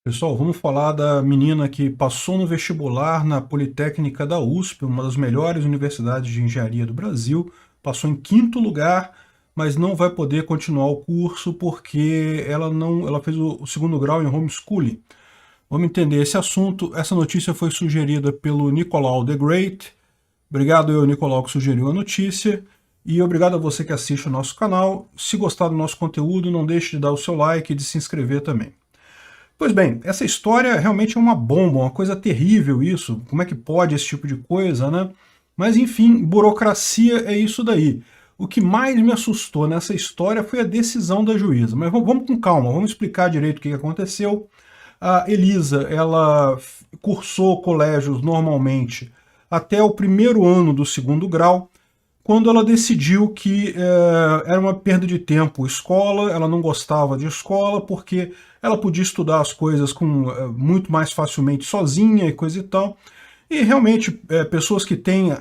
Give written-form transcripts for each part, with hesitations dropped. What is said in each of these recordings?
Pessoal, vamos falar da menina que passou no vestibular na Politécnica da USP, uma das melhores universidades de engenharia do Brasil, passou em quinto lugar, mas não vai poder continuar o curso porque ela fez o segundo grau em homeschooling. Vamos entender esse assunto. Essa notícia foi sugerida pelo Nicolau the Great. Obrigado eu, Nicolau, que sugeriu a notícia. E obrigado a você que assiste o nosso canal. Se gostar do nosso conteúdo, não deixe de dar o seu like e de se inscrever também. Pois bem, essa história realmente é uma bomba, uma coisa terrível isso. Como é que pode esse tipo de coisa, né? Mas enfim, burocracia é isso daí. O que mais me assustou nessa história foi a decisão da juíza. Mas vamos com calma, vamos explicar direito o que aconteceu. A Elisa, ela cursou colégios normalmente até o primeiro ano do segundo grau, quando ela decidiu que era uma perda de tempo escola, ela não gostava de escola porque ela podia estudar as coisas muito mais facilmente sozinha e coisa e tal. E realmente, pessoas que têm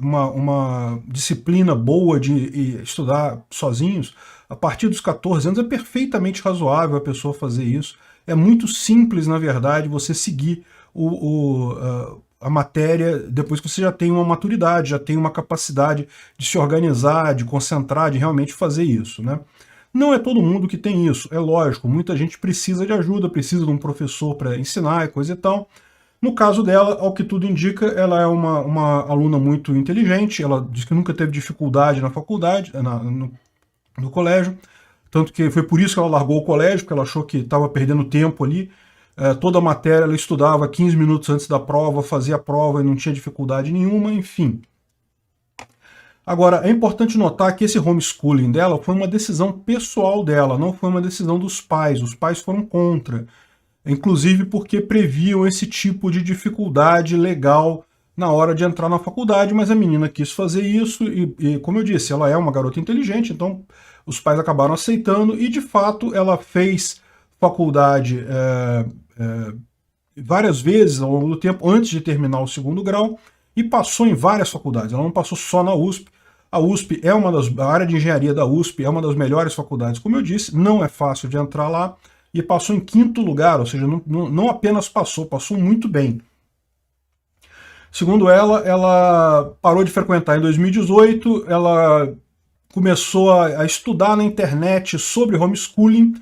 uma disciplina boa de estudar sozinhos, a partir dos 14 anos é perfeitamente razoável a pessoa fazer isso. É muito simples, na verdade, você seguir a matéria depois que você já tem uma maturidade, já tem uma capacidade de se organizar, de concentrar, de realmente fazer isso, né? Não é todo mundo que tem isso, é lógico, muita gente precisa de ajuda, precisa de um professor para ensinar e coisa e tal. No caso dela, ao que tudo indica, ela é uma aluna muito inteligente, ela diz que nunca teve dificuldade na faculdade, no colégio, tanto que foi por isso que ela largou o colégio, porque ela achou que estava perdendo tempo ali. Toda a matéria ela estudava 15 minutos antes da prova, fazia a prova e não tinha dificuldade nenhuma, enfim. Agora, é importante notar que esse homeschooling dela foi uma decisão pessoal dela, não foi uma decisão dos pais. Os pais foram contra, inclusive porque previam esse tipo de dificuldade legal na hora de entrar na faculdade, mas a menina quis fazer isso e como eu disse, ela é uma garota inteligente, então os pais acabaram aceitando e, de fato, ela fez faculdade várias vezes ao longo do tempo, antes de terminar o segundo grau, e passou em várias faculdades. Ela não passou só na USP. A USP é a área de engenharia da USP é uma das melhores faculdades, como eu disse, não é fácil de entrar lá, e passou em quinto lugar, ou seja, não apenas passou muito bem. Segundo ela parou de frequentar em 2018, ela começou a estudar na internet sobre homeschooling,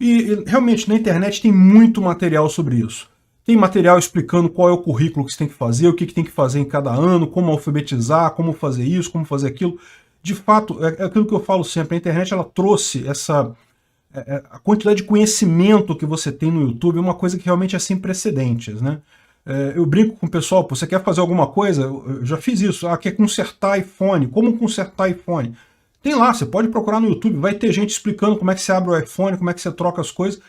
e realmente na internet tem muito material sobre isso. Tem material explicando qual é o currículo que você tem que fazer, o que tem que fazer em cada ano, como alfabetizar, como fazer isso, como fazer aquilo. De fato, é aquilo que eu falo sempre, a internet ela trouxe a quantidade de conhecimento que você tem no YouTube é uma coisa que realmente é sem precedentes, né? Eu brinco com o pessoal, você quer fazer alguma coisa? Eu já fiz isso, quer consertar iPhone, como consertar iPhone? Tem lá, você pode procurar no YouTube, vai ter gente explicando como é que você abre o iPhone, como é que você troca as coisas.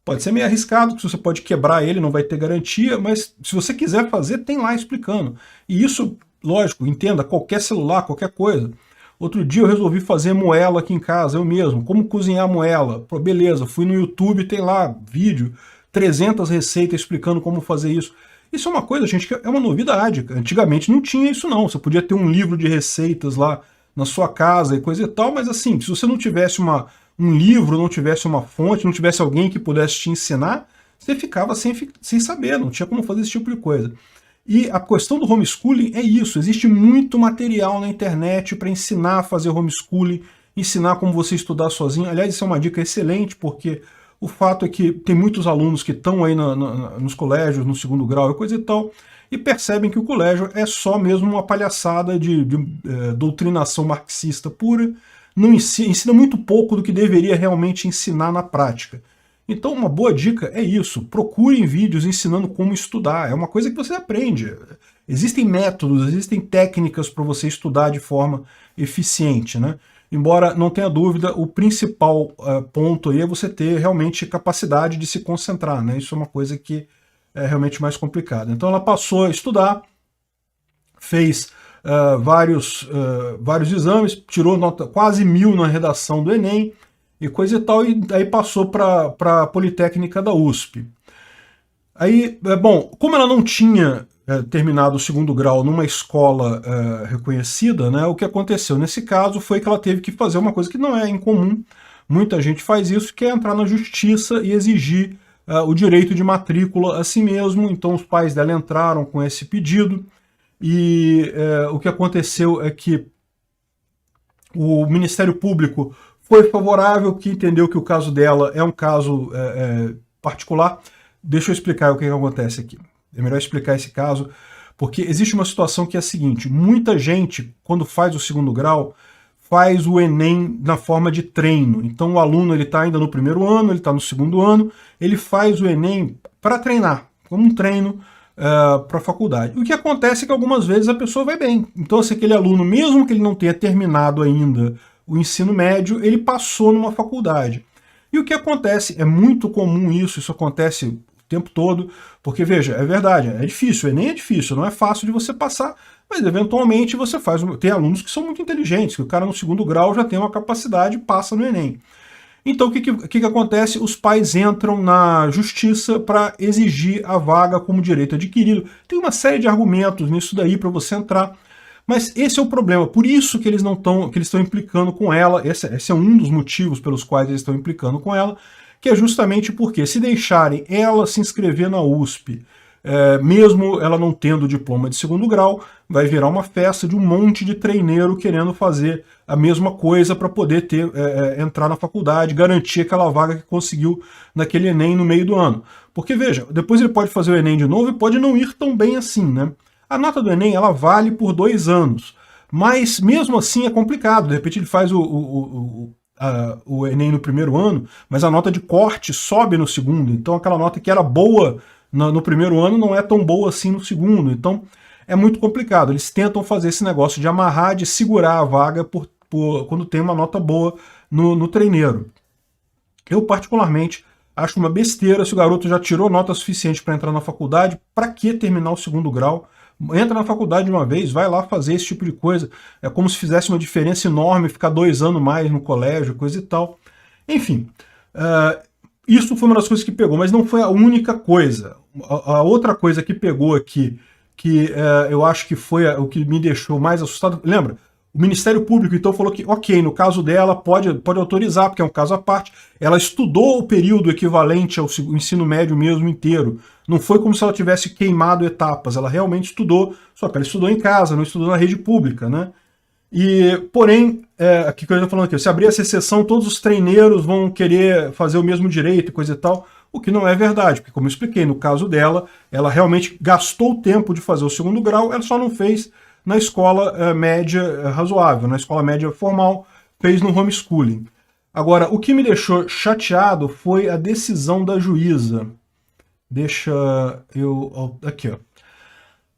Pode ser meio arriscado, que você pode quebrar ele, não vai ter garantia, mas se você quiser fazer, tem lá explicando. E isso, lógico, entenda, qualquer celular, qualquer coisa. Outro dia eu resolvi fazer moela aqui em casa, eu mesmo. Como cozinhar moela? Pô, beleza, fui no YouTube, tem lá vídeo, 300 receitas explicando como fazer isso. Isso é uma coisa, gente, que é uma novidade. Antigamente não tinha isso não. Você podia ter um livro de receitas lá na sua casa e coisa e tal, mas assim, se você não tivesse um livro, não tivesse uma fonte, não tivesse alguém que pudesse te ensinar, você ficava sem saber, não tinha como fazer esse tipo de coisa. E a questão do homeschooling é isso, existe muito material na internet para ensinar a fazer homeschooling, ensinar como você estudar sozinho. Aliás, isso é uma dica excelente, porque o fato é que tem muitos alunos que estão aí nos colégios, no segundo grau e coisa e tal, e percebem que o colégio é só mesmo uma palhaçada de doutrinação marxista pura, não ensina muito pouco do que deveria realmente ensinar na prática. Então uma boa dica é isso, procurem vídeos ensinando como estudar, é uma coisa que você aprende. Existem métodos, existem técnicas para você estudar de forma eficiente, né? Embora não tenha dúvida, o principal ponto aí é você ter realmente capacidade de se concentrar, né? Isso é uma coisa que é realmente mais complicada. Então ela passou a estudar, fez vários exames, tirou nota quase 1000 na redação do Enem, e coisa e tal, e aí passou para a Politécnica da USP. Aí, bom, como ela não tinha terminado o segundo grau numa escola reconhecida, né, o que aconteceu nesse caso foi que ela teve que fazer uma coisa que não é incomum, muita gente faz isso, que é entrar na justiça e exigir o direito de matrícula a si mesmo. Então os pais dela entraram com esse pedido e o que aconteceu é que o Ministério Público foi favorável, que entendeu que o caso dela é um caso particular. Deixa eu explicar o que acontece aqui. É melhor explicar esse caso, porque existe uma situação que é a seguinte: muita gente, quando faz o segundo grau, faz o Enem na forma de treino. Então o aluno está ainda no primeiro ano, ele está no segundo ano, ele faz o Enem para treinar, como um treino para a faculdade. O que acontece é que algumas vezes a pessoa vai bem. Então, se aquele aluno, mesmo que ele não tenha terminado ainda o ensino médio, ele passou numa faculdade. E o que acontece, é muito comum isso acontece o tempo todo, porque, veja, é verdade, é difícil, o Enem é difícil, não é fácil de você passar, mas eventualmente você faz. Tem alunos que são muito inteligentes, que o cara no segundo grau já tem uma capacidade e passa no Enem. Então o que acontece? Os pais entram na justiça para exigir a vaga como direito adquirido. Tem uma série de argumentos nisso daí para você entrar, mas esse é o problema. Por isso que eles estão implicando com ela. Esse é um dos motivos pelos quais eles estão implicando com ela, que é justamente porque, se deixarem ela se inscrever na USP, mesmo ela não tendo diploma de segundo grau, vai virar uma festa de um monte de treineiro querendo fazer a mesma coisa para poder entrar na faculdade, garantir aquela vaga que conseguiu naquele Enem no meio do ano. Porque, veja, depois ele pode fazer o Enem de novo e pode não ir tão bem assim, né? A nota do Enem, ela vale por 2 anos, mas mesmo assim é complicado. De repente ele faz o Enem no primeiro ano, mas a nota de corte sobe no segundo, então aquela nota que era boa no primeiro ano não é tão boa assim no segundo. Então é muito complicado. Eles tentam fazer esse negócio de amarrar, de segurar a vaga quando tem uma nota boa no treineiro. Eu, particularmente, acho uma besteira. Se o garoto já tirou nota suficiente para entrar na faculdade, para que terminar o segundo grau? Entra na faculdade de uma vez, vai lá fazer esse tipo de coisa. É como se fizesse uma diferença enorme ficar 2 anos mais no colégio, coisa e tal. Enfim, isso foi uma das coisas que pegou, mas não foi a única coisa. A outra coisa que pegou aqui, que eu acho que foi o que me deixou mais assustado, lembra? O Ministério Público então falou que, ok, no caso dela pode autorizar, porque é um caso à parte. Ela estudou o período equivalente ao ensino médio mesmo inteiro. Não foi como se ela tivesse queimado etapas, ela realmente estudou, só que ela estudou em casa, não estudou na rede pública, né? Porém, aqui que eu estou falando aqui, se abrir essa exceção, todos os treineiros vão querer fazer o mesmo direito e coisa e tal, o que não é verdade, porque como eu expliquei, no caso dela, ela realmente gastou o tempo de fazer o segundo grau, ela só não fez na escola média razoável, na escola média formal, fez no homeschooling. Agora, o que me deixou chateado foi a decisão da juíza. Deixa eu... Aqui, ó.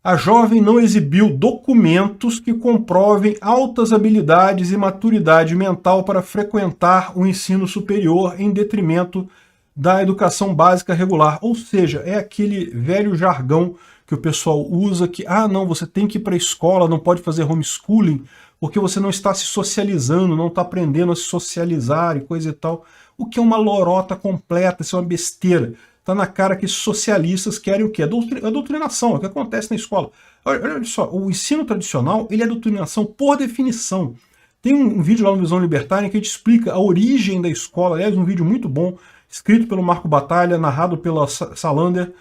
A jovem não exibiu documentos que comprovem altas habilidades e maturidade mental para frequentar o ensino superior em detrimento da educação básica regular. Ou seja, é aquele velho jargão que o pessoal usa que, não, você tem que ir para a escola, não pode fazer homeschooling, porque você não está se socializando, não está aprendendo a se socializar e coisa e tal. O que é uma lorota completa, isso é uma besteira. Está na cara que socialistas querem o quê? A doutrinação, é o que acontece na escola. Olha só, o ensino tradicional, ele é doutrinação por definição. Tem um vídeo lá no Visão Libertária que a gente explica a origem da escola, aliás, um vídeo muito bom, escrito pelo Marco Batalha, narrado pela Salander.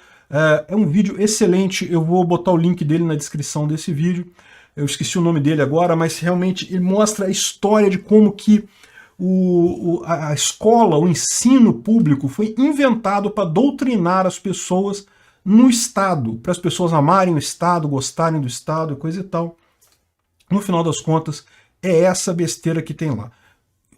É um vídeo excelente, eu vou botar o link dele na descrição desse vídeo. Eu esqueci o nome dele agora, mas realmente ele mostra a história de como que a escola, o ensino público foi inventado para doutrinar as pessoas no Estado, para as pessoas amarem o Estado, gostarem do Estado e coisa e tal. No final das contas, é essa besteira que tem lá.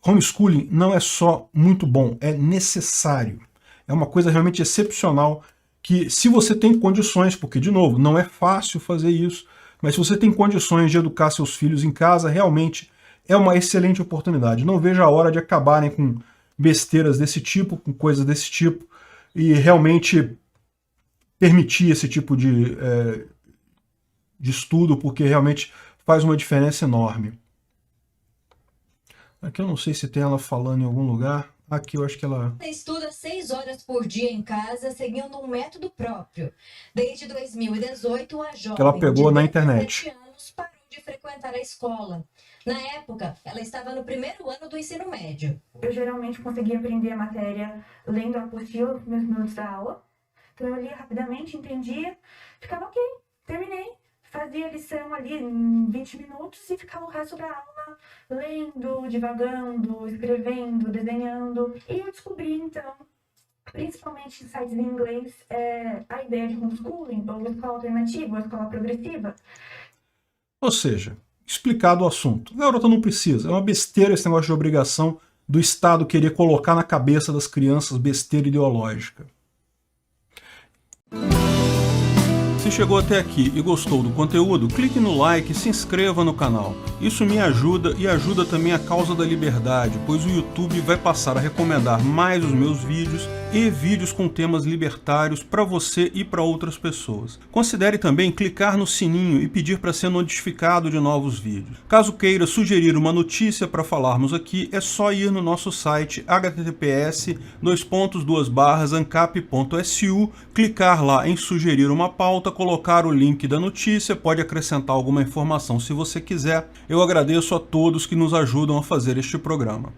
Homeschooling não é só muito bom, é necessário. É uma coisa realmente excepcional que, se você tem condições, porque, de novo, não é fácil fazer isso, mas se você tem condições de educar seus filhos em casa, realmente é uma excelente oportunidade. Não vejo a hora de acabarem com besteiras desse tipo, com coisas desse tipo, e realmente permitir esse tipo de estudo, porque realmente faz uma diferença enorme. Aqui eu não sei se tem ela falando em algum lugar. Aqui eu acho que ela... Estuda 6 horas por dia em casa, seguindo um método próprio. Desde 2018, a jovem que ela pegou na internet. Anos parou de frequentar a escola. Na época, ela estava no primeiro ano do ensino médio. Eu geralmente conseguia aprender a matéria lendo a apostila nos primeiros minutos da aula. Então eu lia rapidamente, entendia, ficava ok, terminei. Fazia a lição ali em 20 minutos e ficava o resto da aula lendo, divagando, escrevendo, desenhando. E eu descobri, então, principalmente em sites em inglês, a ideia de homeschooling, ou escola alternativa, ou escola progressiva. Ou seja, explicado o assunto. A garota não precisa, é uma besteira esse negócio de obrigação do Estado querer colocar na cabeça das crianças besteira ideológica. Se chegou até aqui e gostou do conteúdo, clique no like e se inscreva no canal. Isso me ajuda e ajuda também a causa da liberdade, pois o YouTube vai passar a recomendar mais os meus vídeos e vídeos com temas libertários para você e para outras pessoas. Considere também clicar no sininho e pedir para ser notificado de novos vídeos. Caso queira sugerir uma notícia para falarmos aqui, é só ir no nosso site https://ancap.su, clicar lá em sugerir uma pauta, colocar o link da notícia, pode acrescentar alguma informação se você quiser. Eu agradeço a todos que nos ajudam a fazer este programa.